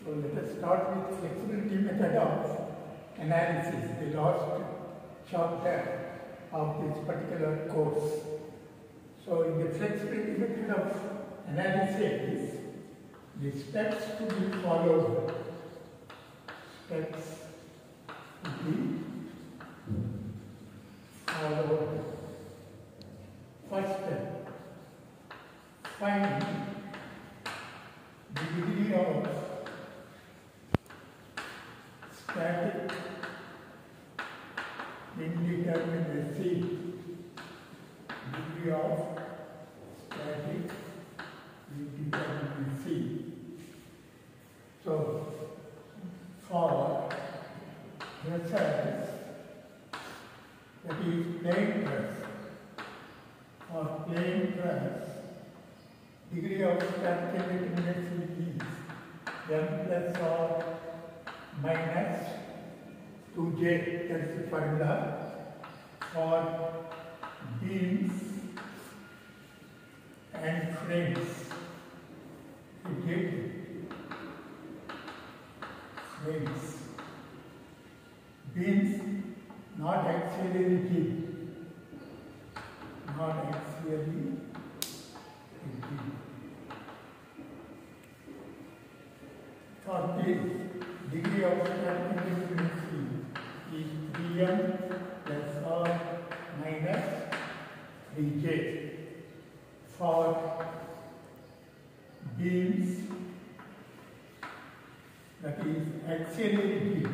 So let us start with flexibility method of analysis, the last chapter of this particular course. So in the flexibility method of analysis, the steps to be followed, First step, find the degree of static indeterminacy, degree of static indeterminacy. So for pressures, that is plane press, for plane press, degree of static indeterminacy is m plus or minus 2j, that's the formula. For beams and frames, we get frames. Beams not axially rigid, not axially rigid. For this, degree of static indeterminacy is 3m plus or minus 3j. For beams, that is axially rigid,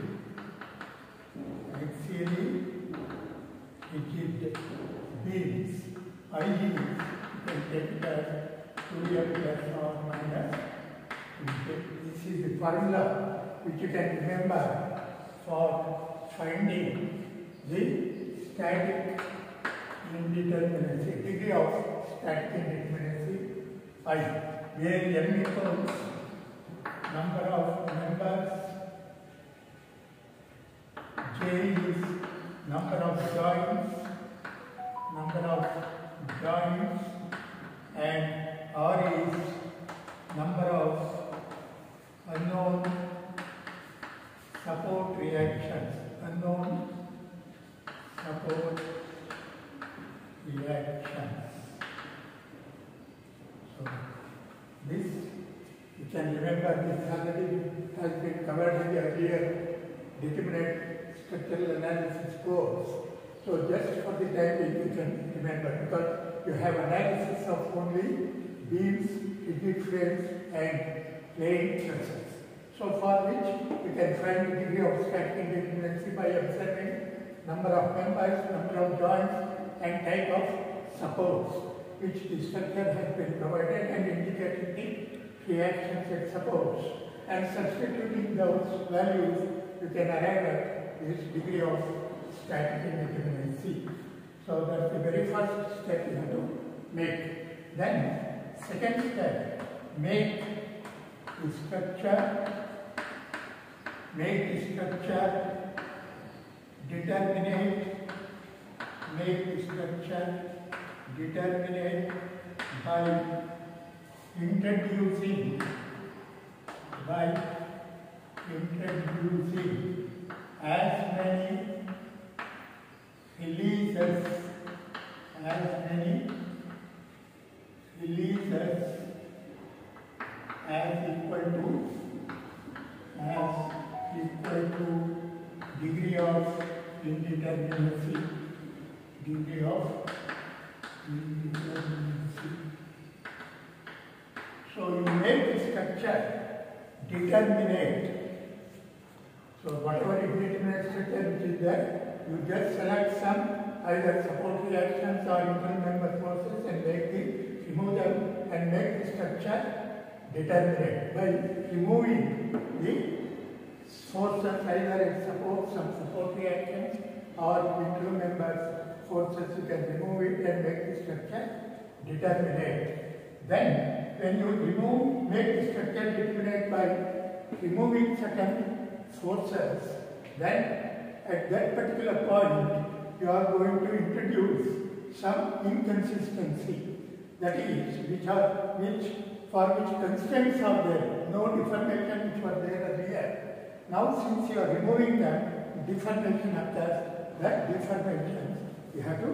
beams, I is, you can take it as 2m plus or minus 3j. This is the formula which you can remember for finding the static indeterminacy, degree of static indeterminacy I, where m equals number of members, j is number of joints, and r is number of unknown support reactions, So this, you can remember, this already has been covered in the earlier determinate structural analysis course. So just for the time being you can remember, because you have analysis of only beams, rigid frames and plane trusses. So for which you can find the degree of static indeterminacy by observing number of members, number of joints and type of supports which the structure has been provided and indicating the reactions it supports. And substituting those values, you can arrive at this degree of static indeterminacy. So that's the very first step you have to make. Then, second step, make the structure determinate by introducing as many releases as equal to degree of indeterminacy. So you make the structure determinate. So whatever indeterminate structure which is there, you just select some either support reactions or intermember forces and remove them and make the structure determinate by removing the forces, either it supports some support reactions or intermember forces. You can remove it and make the structure determinate. Then, when you make the structure determinate by removing certain forces, then at that particular point, you are going to introduce some inconsistency. That is, for which constraints are there, no deformation which were there earlier. Now, since you are removing them, deformation occurs. That deformation you have to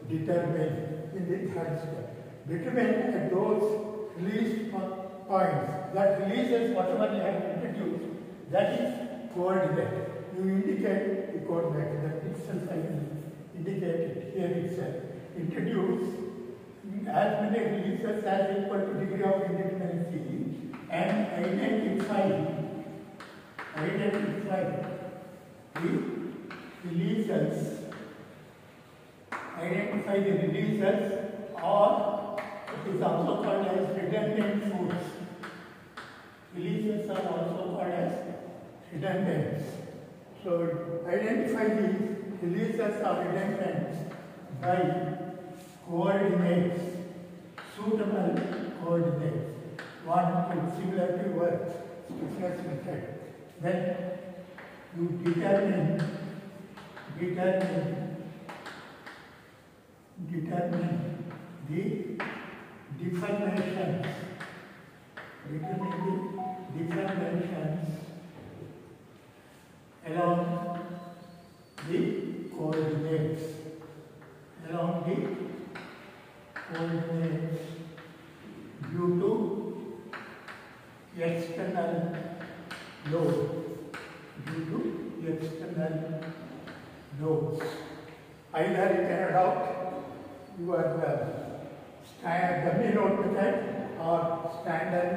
determine in the third step. Determine at those release points that releases whatever you have introduced, that is coordinate. You indicate the coordinate, that itself I will indicate it here itself. Introduce as many releases as equal to degree of indeterminacy and identify the releases. Identify the releases, or it is also called as redundant force. Releases are also called as redundant. So identify the releases or redundants by coordinates, suitable coordinates. 1, 2, similar to work, stiffness method. Then you determine the deformations. Along the coordinates. Due to external load. Either you can adopt your dummy load method or standard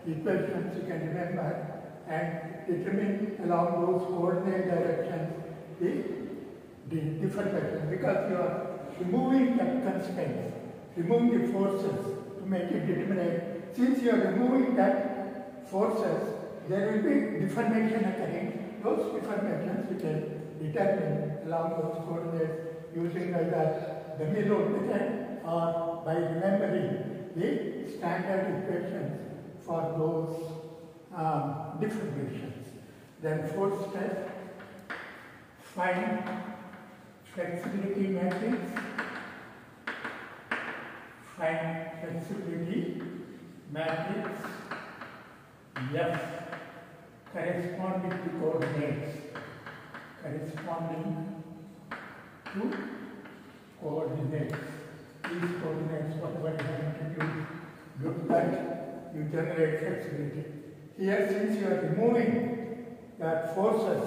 equations you can remember and determine along those coordinate directions the deformation, because you are removing the constraints, removing the forces to make it determinate. Since you are removing that forces, there will be deformation occurring. Those deformations you can determine along those coordinates using either dummy load method or by remembering the standard equations for those deformations. Then fourth step, find flexibility matrix. Find flexibility matrix F corresponding to coordinates. These coordinates, whatever you have introduced, look like you generate flexibility. Here, since you are removing that forces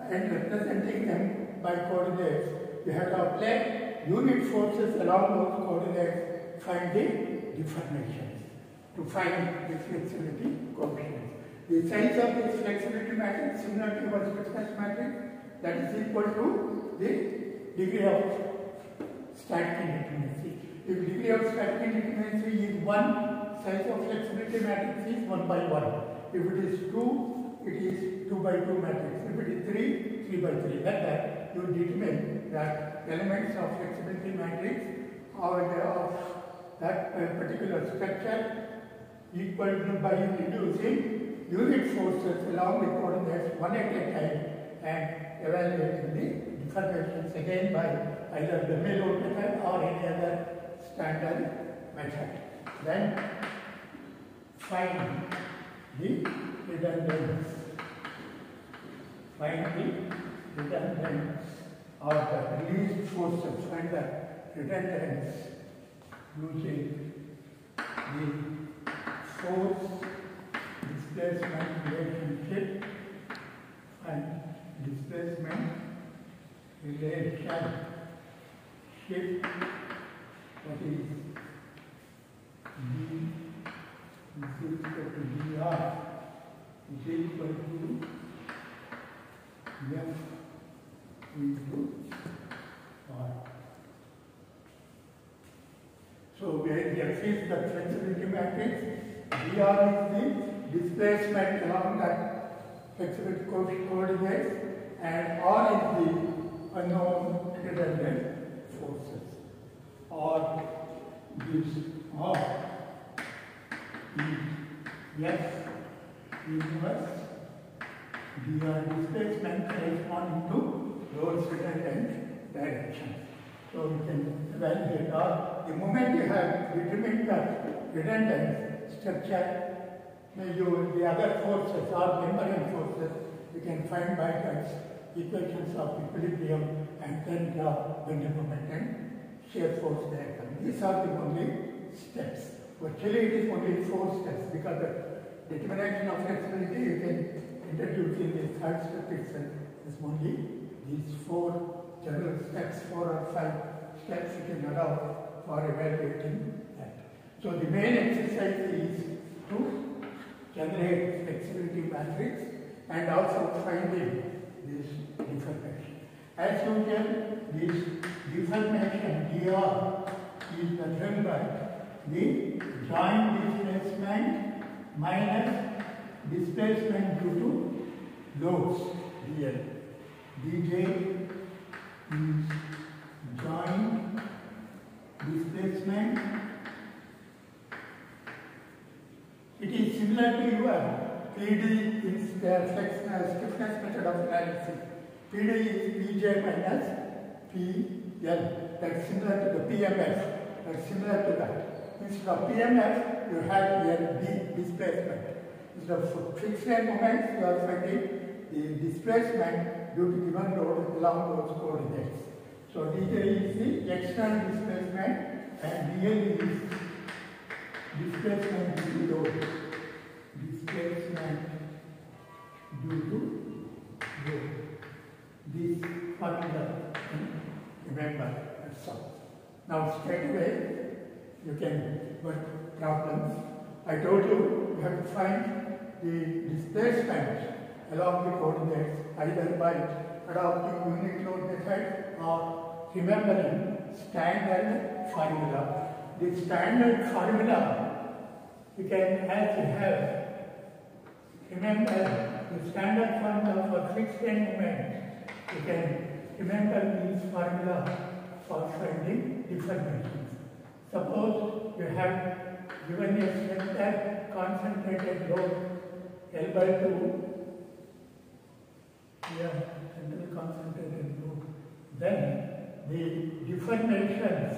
and representing them by coordinates, you have to apply unit forces along those coordinates, find the deformations to find the flexibility coefficients. The size of this flexibility matrix, similar to your stiffness matrix, that is equal to the degree of static indeterminacy. If degree of static indeterminacy is 1, size of flexibility matrix is 1 by 1. If it is 2, it is 2 by 2 matrix. If it is 3, 3 by 3. Like that, you determine that elements of flexibility matrix of that particular structure equal to by reducing unit forces along the coordinates one at a time and evaluating the deformations again by either the dummy load method or any other standard method. Then find the redundance. Find the redundance or the released forces. Find the redundance using the force displacement relationship and displacement relationship, that is D is equal to dr is equal to F into R. So where F is the flexibility matrix, dr is the displacement along that flexibility coordinates, and R is the unknown redundant forces. R gives R S inverse dr displacement corresponding to those redundant directions. So we can evaluate, or the moment you have determined the redundant structure, the other forces or membrane forces you can find by its equations of equilibrium and then draw bending moment and shear force diagram. These are the only steps. Actually it is only 4 steps, because the determination of flexibility you can introduce in the third step itself. Is only these 4 general steps, 4 or 5 steps you can adopt for evaluating that. So the main exercise is to generate flexibility matrix and also finding this deformation. As usual, this deformation dr is determined by the joint displacement minus displacement due to loads dl. dj is joint displacement. It is similar to your PD in the stiffness method of analysis. PD is Pj minus PL. That's similar to the PMF. That's similar to that. Instead of PMF, you have here D displacement. Instead of fixed moments, you are finding the displacement due to given load along those coordinates. So dj is the external displacement and dl is displacement due to load. Displacement due to load. This formula, remember, that's all. Now straight away you can work problems. I told you you have to find the displacement along the coordinates either by adopting unit load method or remembering standard formula. The standard formula you can have, remember the standard formula for fixed end moments. You can remember this formula for finding deformations. Suppose you have given a center concentrated load L by 2, here central concentrated load, then the deformations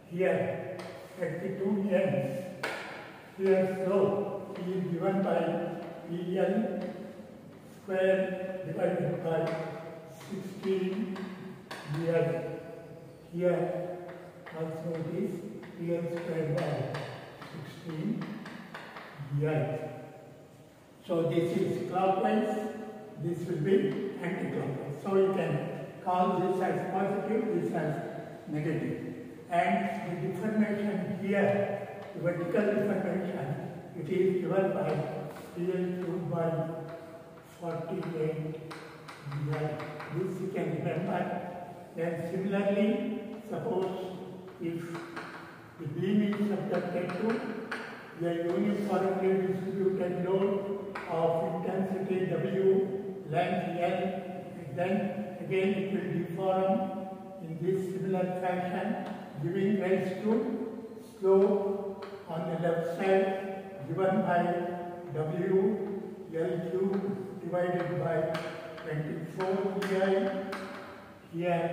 here at the 2 ends, here slope is given by PL square divided by 16 BL. Here also it is PL square by 16 BL. So this is clockwise, this will be anti-clockwise. So you can call this as positive, this as negative. And the deformation here, the vertical deformation, it is given by PL2 by 48 BL. This you can remember. Then similarly, suppose if the beam is subjected to a uniformly distributed load of intensity W, length L, then again it will deform in this similar fashion, giving rise to slope on the left side given by W L cube divided by 24 pi, here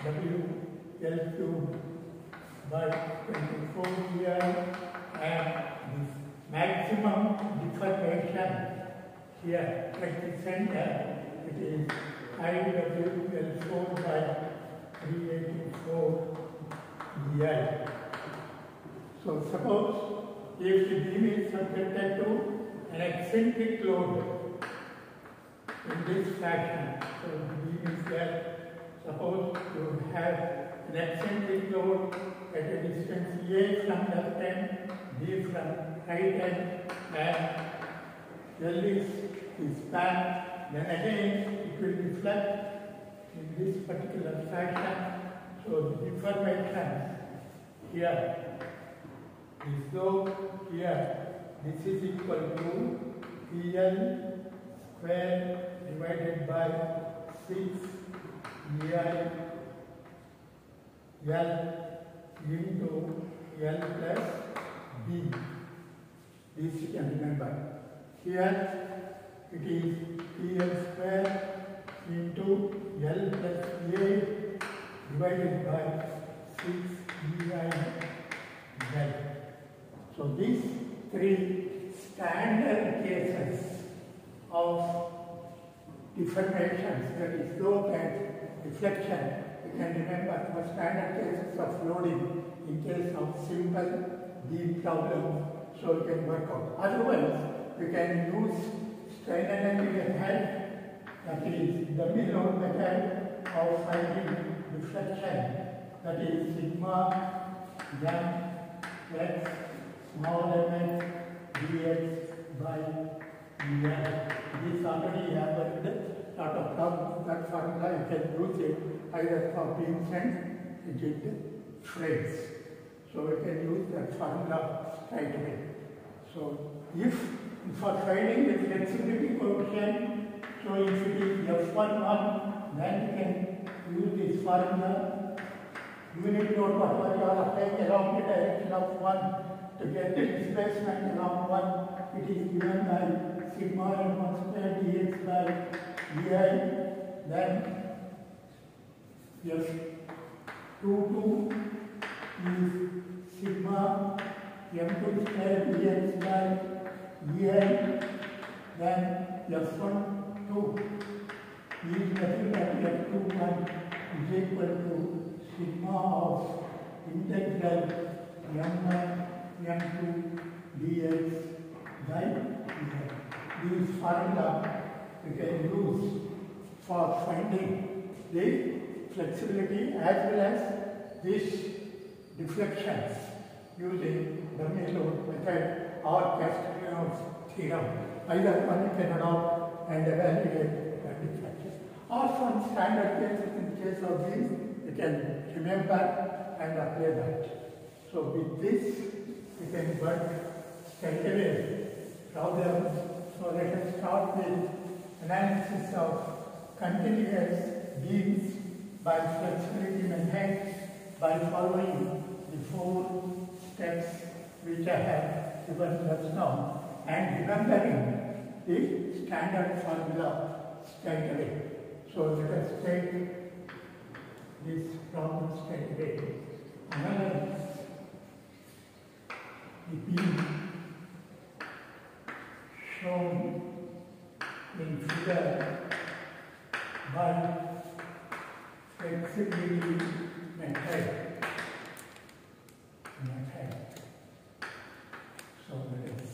W L cube by 24 pi, and this maximum deformation here at the center, it is IWL4 by 384 pi. So suppose if the beam is subjected to an eccentric load in this fashion, so the beam is there. Suppose you have an eccentric load at a distance A from left end, B from right end, and L is the span, then again it will reflect in this particular fashion. So the deformation here is slope here, this is equal to PL square divided by 6 pi L into L plus B. This you can remember. Here it is PL square into L plus A divided by 6EI L. So these three standard cases of deformations, that is slope and deflection, you can remember for standard cases of loading in case of simple beam problem, so you can work out. Otherwise, you can use strain energy method, that is dummy load method of finding deflection, that is sigma m x small m dx by dl. This already happened. Lot of problems. That formula you can use it either for beams and rigid frames. So we can use that formula right away. So if for finding the flexibility coefficient, so if it is F11, then you can use this formula. Unit load whatever you are applying along the direction of 1 to get the displacement along 1, it is given by sigma m1 square dx by di, then F22 is sigma m2 square dx by di, then F12 is nothing but F21 is equal to sigma of integral m1 m2 dx by di. This formula we can use for finding the flexibility as well as these deflections using dummy load method or Castiglione's theorem. Either one you can adopt and evaluate the deflection. Or some standard cases, in case of these, you can remember and apply that. So with this, you can work straight away problems. So let us start with analysis of continuous beams by flexibility method by following the 4 steps which I have given just now and remembering the standard formula straight away. So let us take this problem straight away. Analyze the beam shown in figure by flexibility method. So let us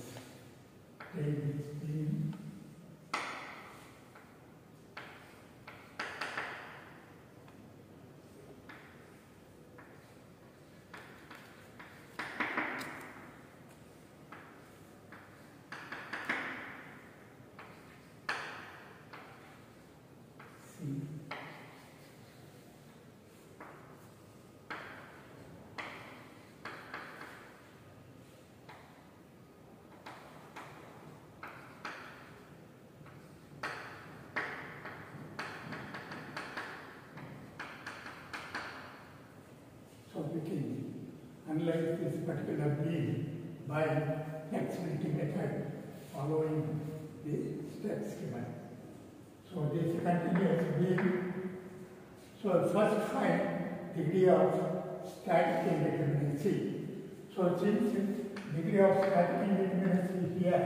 take this beam. So we can analyze this particular beam by flexibility method following the steps given. So this is a continuous beam. So first find degree of static indeterminacy. So since degree of static indeterminacy here,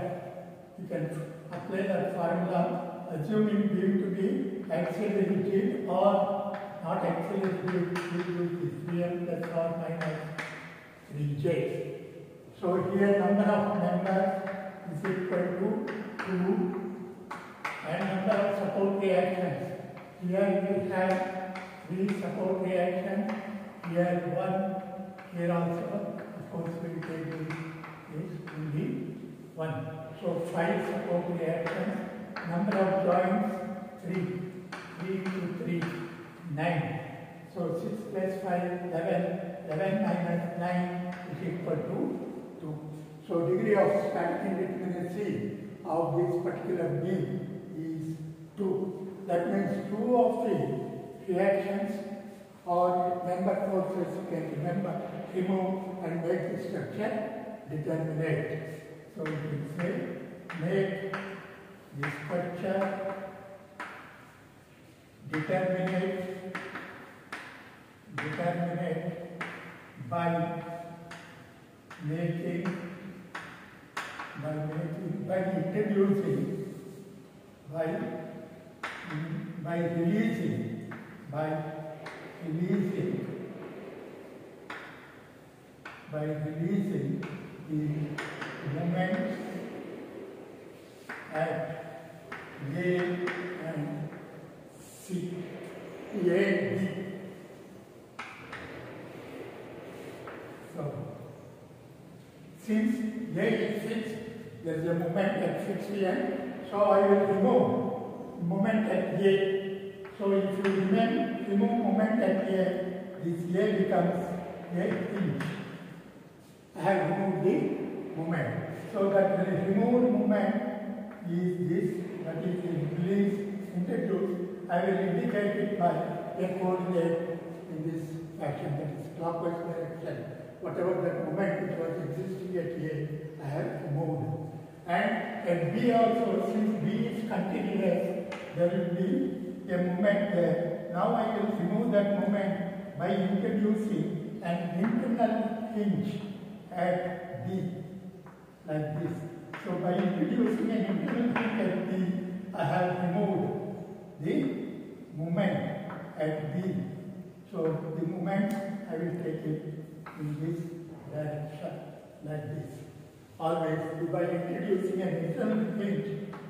you can apply that formula assuming beam to be axially rigid or not axially rigid, we use this Vm plus or minus 3j. So here number of members is equal to 2 and number of support reactions. Here we have 3 support reactions, here 1, here also, of course we will take this only 1. So 5 support reactions, number of joints 3 to 3, 9. So 6 plus 5, 11, 11 minus 9 is equal to 2. So degree of static indeterminacy of this particular beam is 2. That means 2 of the reactions or member forces you can remove and make the structure determinate. So we can say make the structure determinate by releasing the moment at A and C, A, B. So, since A is fixed, there is a moment at fixed end, so I will remove moment at A. So if you remove moment at A, this A becomes A hinge. I have removed the moment. So that the removed moment is this, that is release introduced. I will indicate it by a coordinate in this fashion, that is clockwise direction. Whatever that moment which was existing at A, I have removed. And at B also, since B is continuous, there will be a moment there. Now I will remove that moment by introducing an internal hinge at B, like this. So by introducing an internal hinge at B, I have removed the moment at B. So the moment I will take it in this direction, like this. Always by introducing an internal hinge,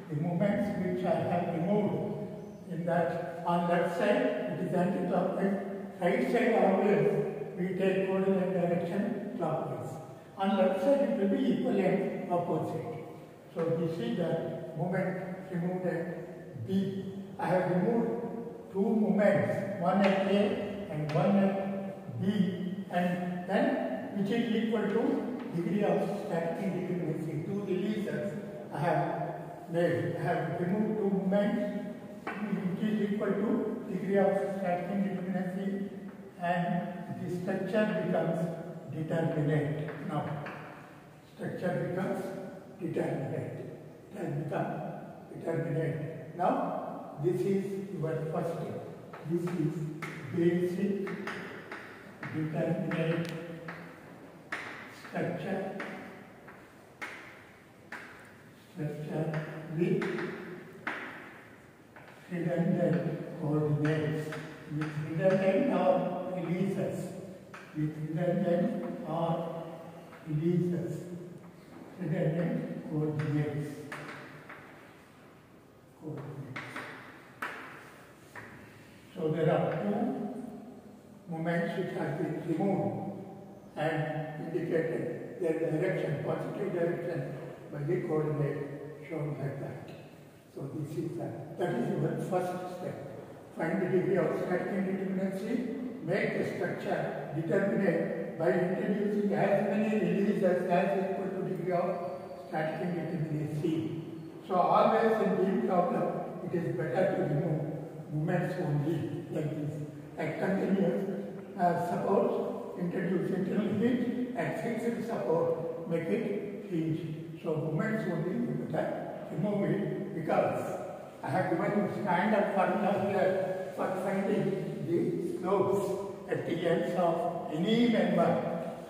the moments which I have removed, in that on left side it is anti-clockwise, right side always we take coordinate direction clockwise. On left side it will be equal and opposite. So we see that moment removed at B. I have removed two moments, one at A and one at B, and then which is equal to degree of static indeterminacy. Two releases I have made. I have removed two moments which is equal to degree of static indeterminacy, and the structure becomes determinate. Now, structure becomes determinate. It has become determinate. Now, this is your first step. This is basic determinate structure with redundant coordinates, with redundant or releases, redundant coordinates. So there are two moments which have been removed and indicated their direction, positive direction, by the coordinate shown like that. So this is that is your first step. Find the degree of static indeterminacy, make the structure determinate by introducing as many releases as equal to degree of static indeterminacy. So always in the problem, it is better to remove moments only, like this. Like continuous support, introduce internal hinge, and fixed support, make it hinge. So moments only, you better remove it, because I have given you standard formula here for finding the slopes at the ends of any member.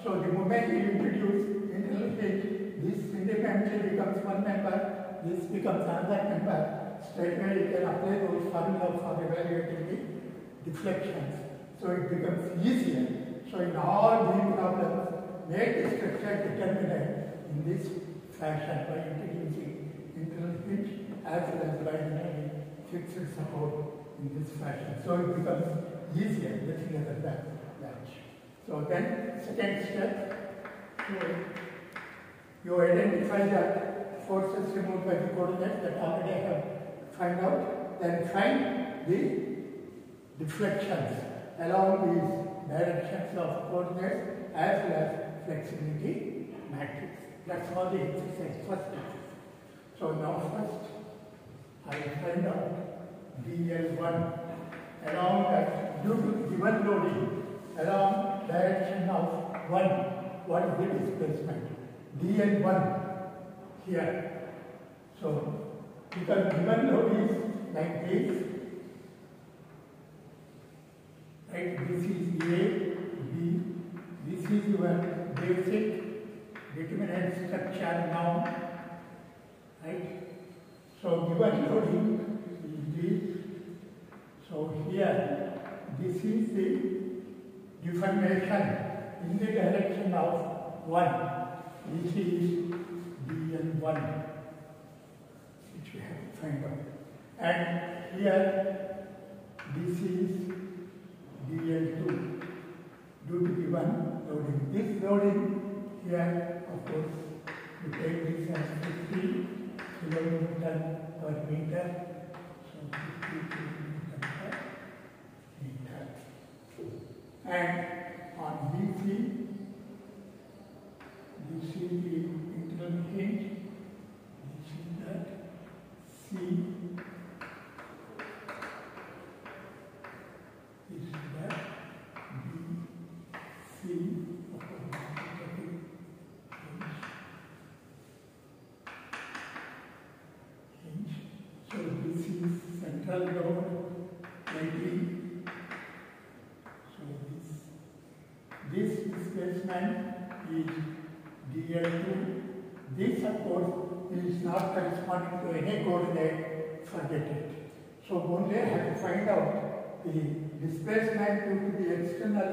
So the moment you introduce internal hinge, this independently becomes one member, this becomes another member. Straight away you can apply those formulas for evaluating the deflections. So it becomes easier. So in all these problems, make the structure determinate in this fashion by introducing internal hinge as well as by having fixed support in this fashion. So it becomes easier, nothing other than that. So then, second step, you identify that forces removed by the coordinate that already I have find out, then find the deflections along these directions of coordinates as well as flexibility matrix. That's all the exercise, first exercise. So now first, I will find out DL1 along that, due to given loading, along direction of 1, what is the displacement? DL1 here. So, because given load is like this, right? This is A, B, this is your basic determinant structure now, right? So, given loading is this. So, here, this is the deformation in the direction of 1. This is dl1, which we have to find out. And here, this is dl2 due to given loading. This loading here, of course, we take this as 50 kilonewton per meter. So 50 kilonewton per meter. And on BC, you see the internal hinge, you see that C is that B, C, of course, hinge. So this is central load, 80. So this displacement is dl2. This, of course, is not corresponding to any coordinate, forget it. So only I have to find out the displacement due to the external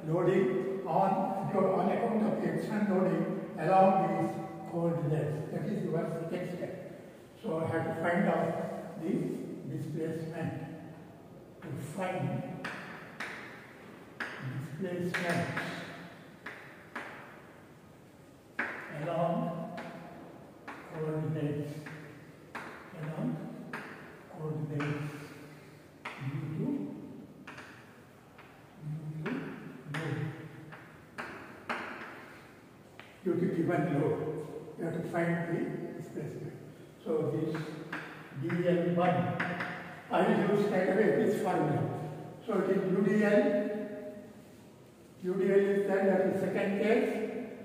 loading on account of the external loading along these coordinates. That is your second step. So I have to find out the displacement. To find displacement along coordinates due to given load. You have to find the displacement. So this dl1, I will use straight away this formula. So it is UDL is that is second case.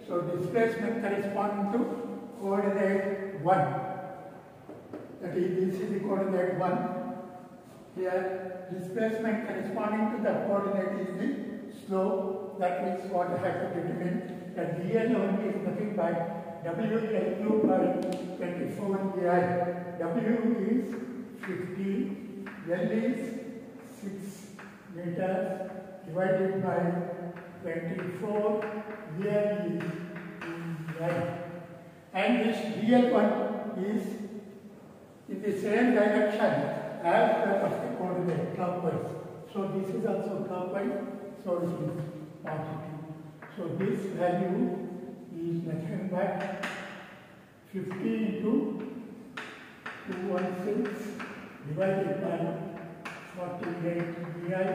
So displacement corresponding to coordinate 1. That is, this is the coordinate 1. Here, displacement corresponding to the coordinate is the slope. That is what I have to determine. That dl only is nothing but WL2 by 24 EI. W is 50, L is 6 meters divided by 24, here is EI. And this dl1 is in the same direction as that of the coordinate, clockwise. So this is also clockwise, so it is positive. So this value is nothing but 50 into 216 divided by 48 EI.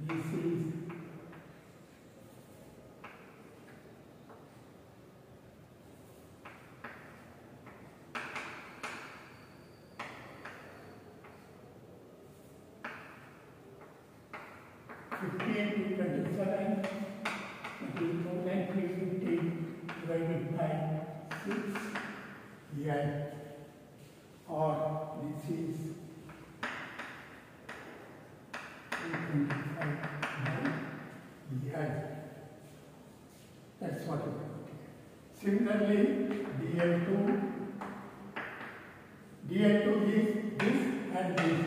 This is 15 to 27, that is more than 350 divided by 6 EI, or this is 225 by EI. That's what we got here. Similarly, DL2 is this and this.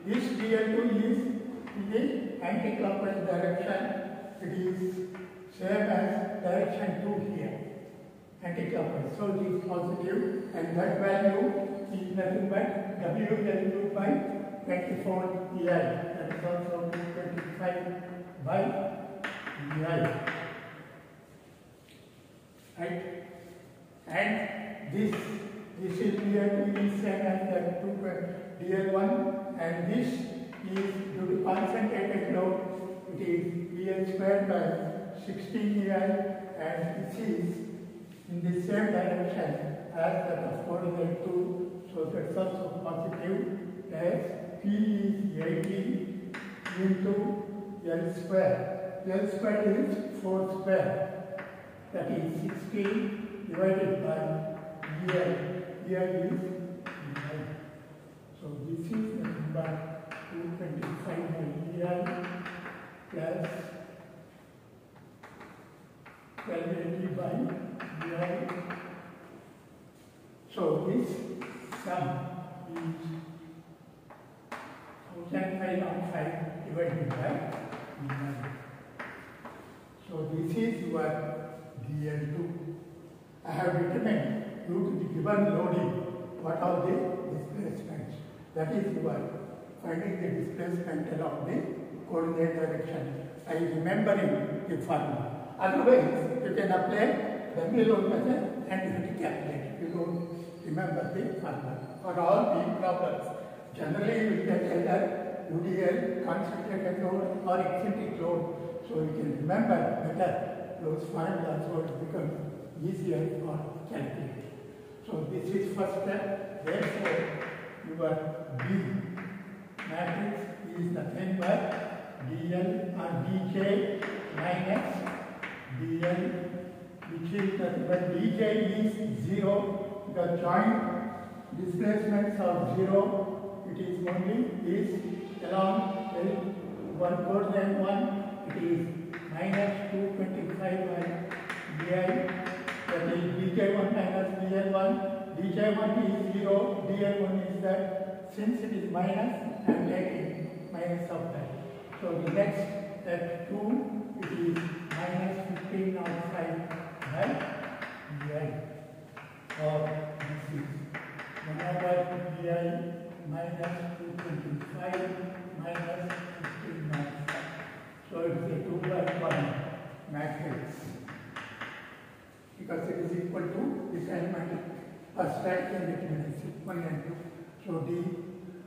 This DL2 is in the anti-clockwise direction. It is same as direction 2 here, anti-clockwise. So it is positive, and that value is nothing but WL2 by 24 EI. That is also 225 by EI. Right? And this is DL2 is same as that DL1, and this is due to concentrated load. It is DL squared by 16 EI, and this is in the same direction as that of coordinate 2. So that's also positive, as P is 80 into L square. L square is 4 square. That is 16 divided by EI. EI is 9. So this is the number 225 by EI plus 1280 by EI. So this sum is 1505 divided by 9. So this is your DL2. I have determined due to the given loading what are the displacements. That is your finding the displacement along the coordinate direction. I am remembering the formula. Otherwise, you can apply dummy load method and you have to calculate. You don't remember the formula. For all the problems, generally you will get either UDL, concentrated load or eccentric load. So you can remember better those formulas, so it becomes easier for calculating. So this is first step. Therefore, your B matrix is nothing but DL or DJ minus DL, which is nothing but DJ is 0. The joint displacements are 0. It is only is along L1 coordinate 1. It is minus 225 by DI. That is DJ1 minus DL1. DJ1 is 0. DL1 is that. Since it is minus, I am taking minus of that. So the next at 2, it is minus 1505 by DI. Or this is 1 over DI minus 225 minus 1505. So it is a 2 by 1 matrix. Because it is equal to this element first rank and determinacy 1 and 2. So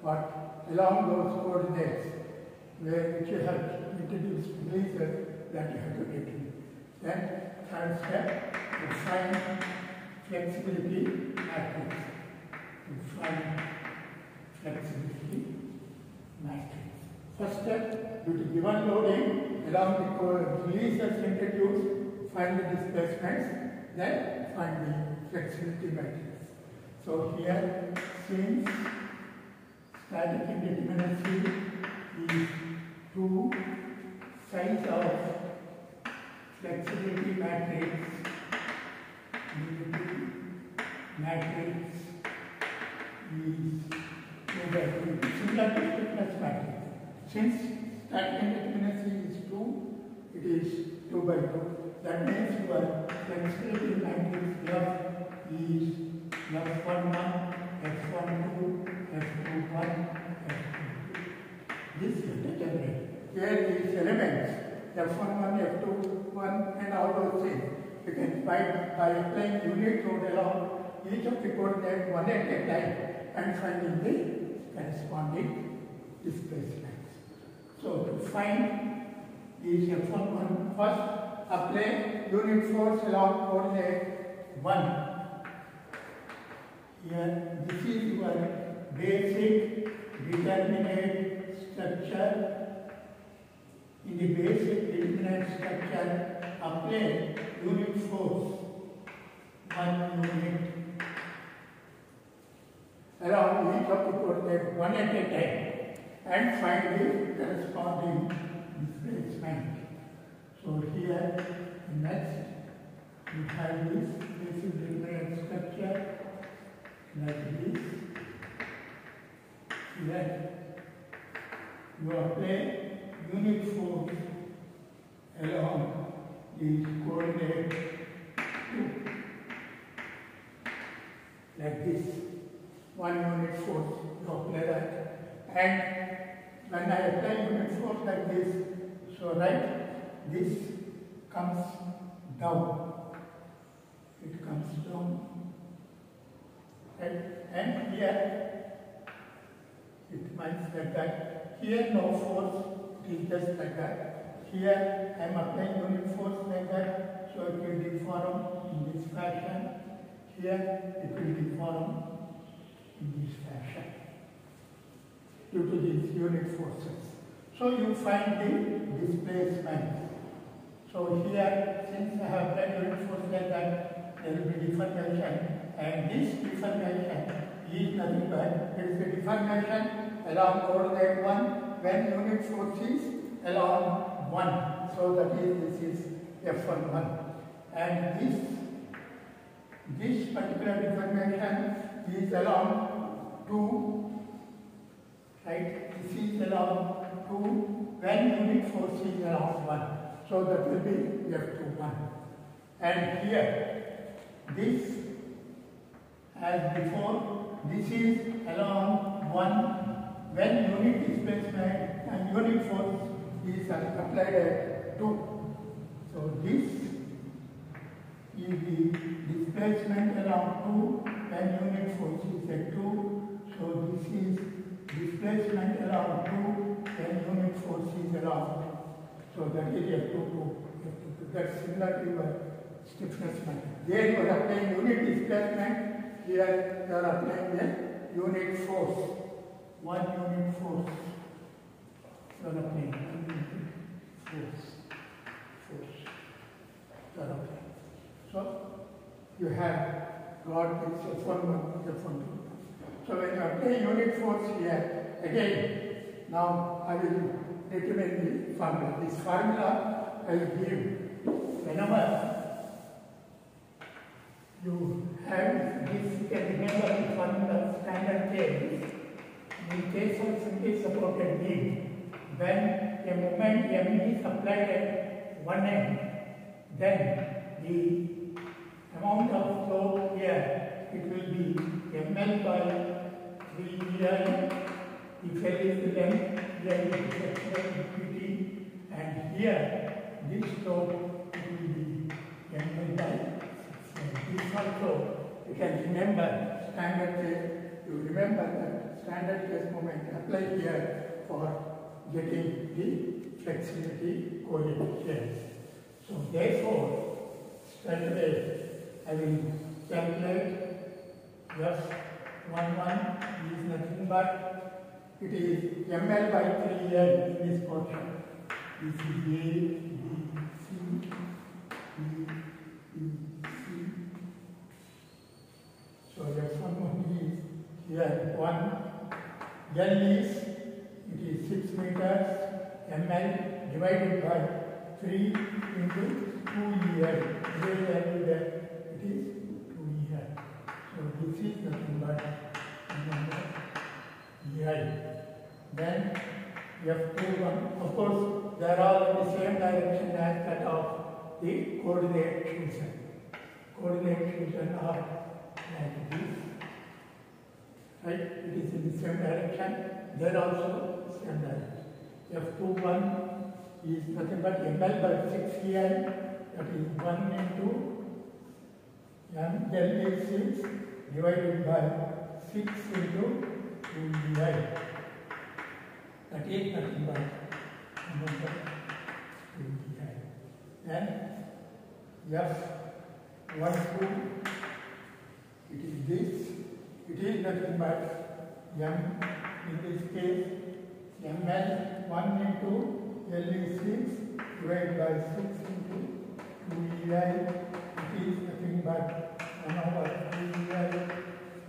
what along those coordinates where which you have introduced releases that you have to determine. Then third step, to find flexibility matrix. To find flexibility matrix. First step, due to given loading along the releases introduced, find the displacements, then find the flexibility matrix. So here, since static indeterminacy is 2, size of flexibility matrix is 2 by 2. Similar to stiffness matrix. Since static indeterminacy is 2, it is 2 by 2. That means your flexibility matrix F is F11, F12, F21, F22. This is determined. Here these elements, F11, F21 and all those things, you can find by applying unit load along each of the coordinates one at a time and finding the corresponding displacements. So to find these F11, first apply unit force along coordinate 1. Here, this is your basic determinate structure. In the basic determinate structure, apply unit force 1 unit along each of the coordinates one at a time and find the corresponding displacement. So here, next, we have this basic determinate structure like this. Here, you apply unit force along the coordinate 2 like this. 1 unit force, you apply that. And when I apply unit force like this, so right, this comes down. It comes down. Right? And here, it means like that. Here no force, it is just like that. Here I am applying unit force like that, so it will deform in this fashion. Here it will deform in this fashion due to these unit forces. So you find the displacement. So here, since I have applied unit force like that, there will be deformation, and this deformation is nothing but it is a deformation along coordinate 1 when unit force is along 1. So that is, this is F11, and this particular deformation is along 2, right? This is along 2 when unit force is along 1. So that will be F21. And here, this as before, this is along 1 when unit displacement and unit force is applied at 2. So this is the displacement along 2 when unit force is at 2. So this is displacement along 2 when unit force is along 2. So that is F22. That's similar to your stiffness method. There you are applying unit displacement. Here you are applying a unit force. 1 unit force. You are applying 1 unit force. You are applying. So you have got this F11, F12. So when you apply unit force here, again, now I will determine the formula. This formula I will give whenever you have this, you can remember the formula standard case. In case of simply supported beam, when a moment M is applied at one end, then the amount of flow here, it will be ml by 3ei. If L is the length, here is the sectional equity, and here this flow it will be ml by 6. This also you can remember standard case. You remember that standard case moment applied here for getting the flexibility coefficients. So therefore, straight away I will calculate F11 is nothing but it is ml by 3l in this portion. This is A, B, C, D, E, C. So F11 is here 1. L is, it is 6 meters, ml divided by 3 into 2el. It is 2el. So this is nothing but el. Then F21, of course, they are all in the same direction as that of the coordinate fusion. Coordinate fusion are like this. Right? It is in the same direction. There also same direction. F21 is nothing but ml by 6el. That is 1 into m del is 6 divided by 6 into 2el. That is nothing but 2el. Then F12, it is this. It is nothing but m, in this case, ml 1 into L is 6 divided by 6 into 2el. It is nothing but 1 over 2el.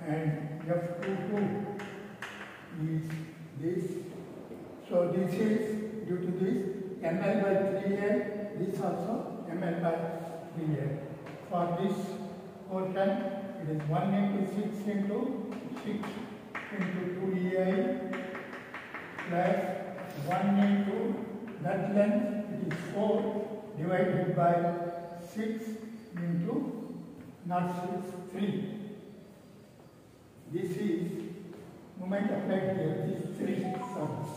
And F22 is this. So this is due to this ml by 3l, this also ml by 3l. For this portion, it is 1 into 6 into 6 into 2ei plus 1 into that length, it is 4 divided by 6 into not 6, 3. This is moment applied here, this 3 sums.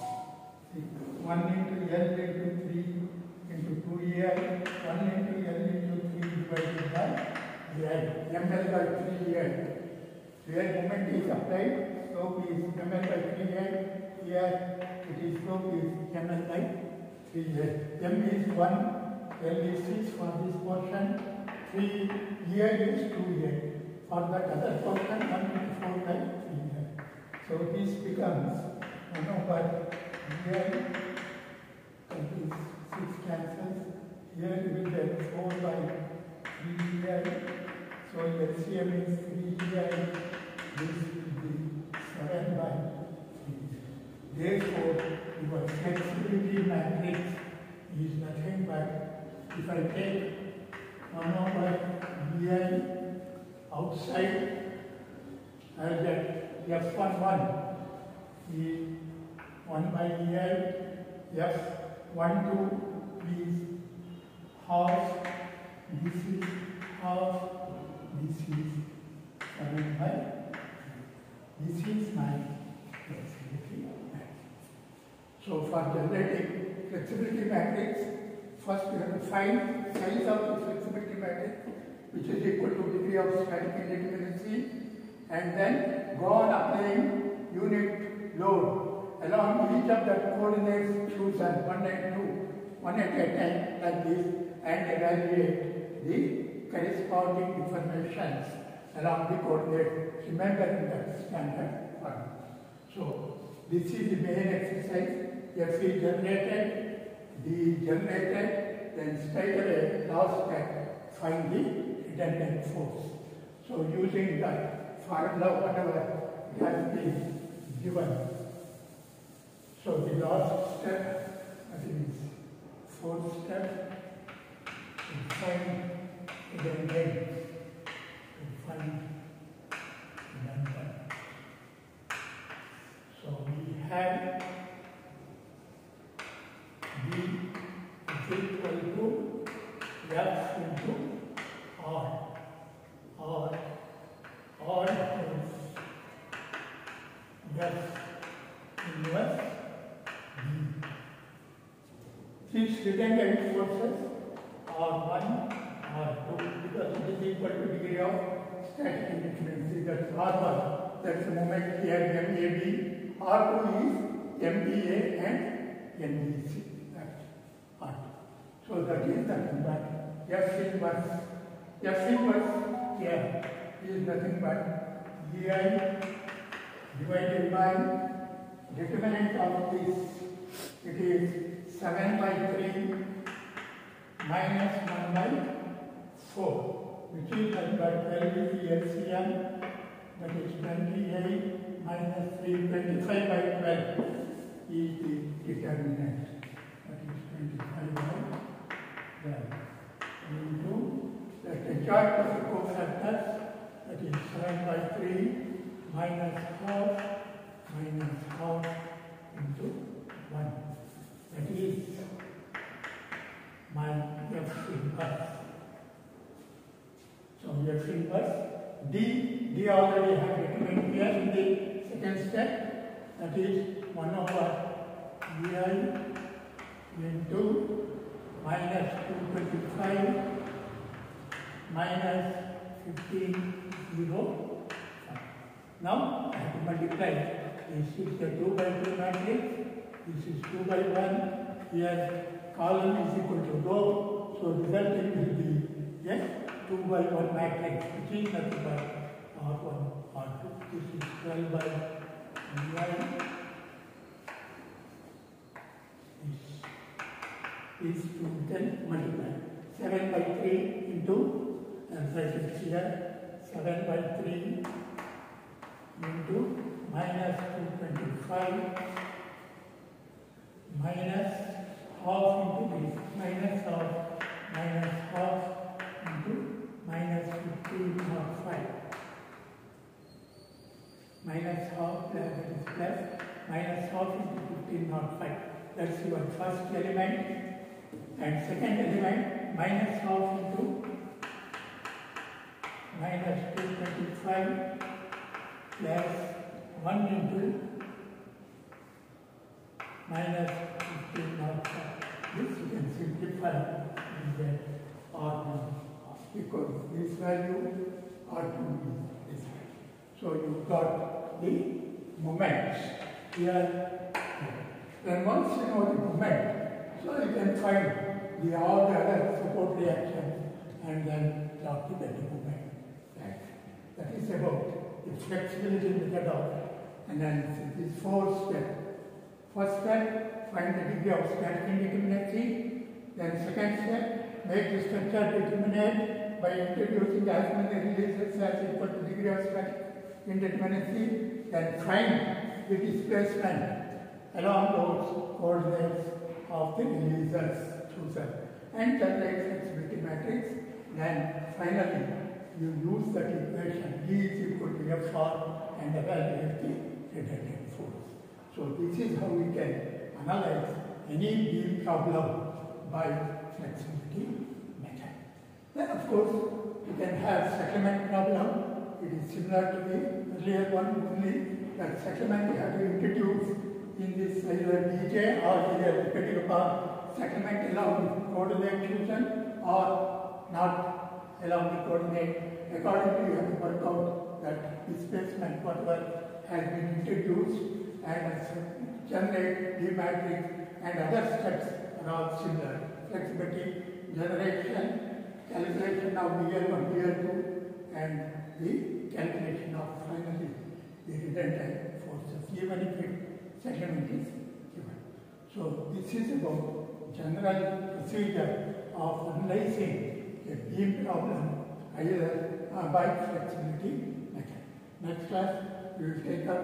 1 into L into 3 into 2ei, 1 into L into 3 divided by ml by 3el. Here moment is applied, slope is ml by 3el. Here it is slope is ml by 3l. M is 1, L is 6 for this portion, 3 here is 2l. For that other portion, 1 into 4 by 3l. So this becomes 1 over l, that is 6 cancels, Here we will get 4 by 3 EI. So LCM is 3 EI. This will be 7 by 3. Therefore, your flexibility matrix is nothing but, if I take 1 over EI outside, I will get F11 is 1 by EI, F12 is half, this is half, this is 7 by 3. This is my flexibility matrix. So for generating flexibility matrix, first we have to find size of the flexibility matrix, which is equal to degree of static indeterminacy, and then go on applying unit load along each of the coordinates chosen 1 and 2, one at a time like this, and evaluate the corresponding deformations along the coordinate, remember in the standard form. So this is the main exercise. F is generated, D is generated, then straight away last step find the redundant force. So using that formula whatever has been given. So the last step, I think is fourth step, to find redundant. So we have B is equal to F into R. R is F inverse B. These redundant forces are 1, R2, because it is equal to degree of static indeterminacy. That's R1, that's the moment here MAB. R2 is MBA and MBC. That's R2. So that is nothing but F inverse. F inverse here is nothing but EI divided by determinant of this. It is 7 by 3 minus 1 by 4, which is nothing but 12 is the LCM, that is 28 minus 3, 25 by 12 is the determinant, that is 25 by 12 into the chart of the cofactors, that is 7 by 3 minus half into 1. That is my F inverse. So F inverse D already have determined here in the second step, that is 1 over EI into minus 225 minus 15 0. Now I have to multiply. This is the 2 by 2 matrix. This is 2 by 1. Here column is equal to row. So resulting will be yes 2 by 1 matrix, which is nothing but R1, R2. This is 12 by 9. This is to then multiply. 7 by 3 into, and brackets here, 7 by 3 into minus 225 minus half into this, minus half into minus 15.5. Minus half, that is plus, minus half into 15.5. That's your first element. And second element, minus half into minus 225 plus 1 into minus 15.5. This you can simplify and get R1 because this value R2 is this value. So you got the moments here. Then once you know the moment, so you can find all the other support reactions and then calculate the moment. That is about the flexibility method of analysis. This fourth step. First step, find the degree of static indeterminacy. Then second step, make the structure determinate by introducing as many releases as equal to degree of static indeterminacy, then find the displacement along those coordinates of the releases chosen and generate flexibility matrix. Then finally you use that equation D is equal to F R and evaluate the redundant force. So this is how we can analyze any beam problem by flexibility method. Then of course you can have settlement problem. It is similar to the earlier one, only that settlement you have to introduce in this either dj or either depending upon settlement along the coordinate chosen or not along the coordinate. Accordingly, you have to work out that displacement whatever has been introduced and generate D matrix and other steps are all similar. Flexibility, generation, calculation of BL1, BL2 and the calculation of finally the redundant forces even if settlement is given. So this is about general procedure of analyzing a beam problem either by flexibility method. Next class we will take up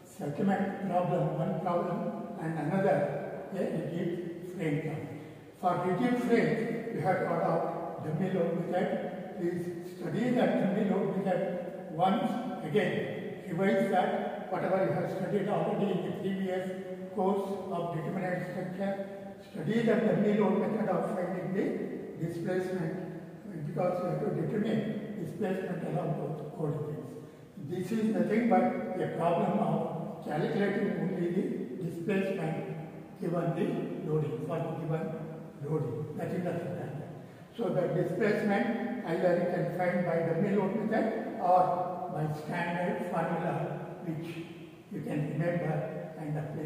settlement problem, one problem and another a rigid frame problem. For rigid frame you have to adopt dummy load method. Please study that dummy load method once again. Revise that whatever you have studied already in the previous course of determinate structure. Study the dummy load method of finding the displacement because you have to determine displacement along those coordinates. This is nothing but a problem of calculating only the displacement given the loading for the given loading. Nothing else than that. So the displacement either you can find by dummy load method or by standard formula which you can remember and apply.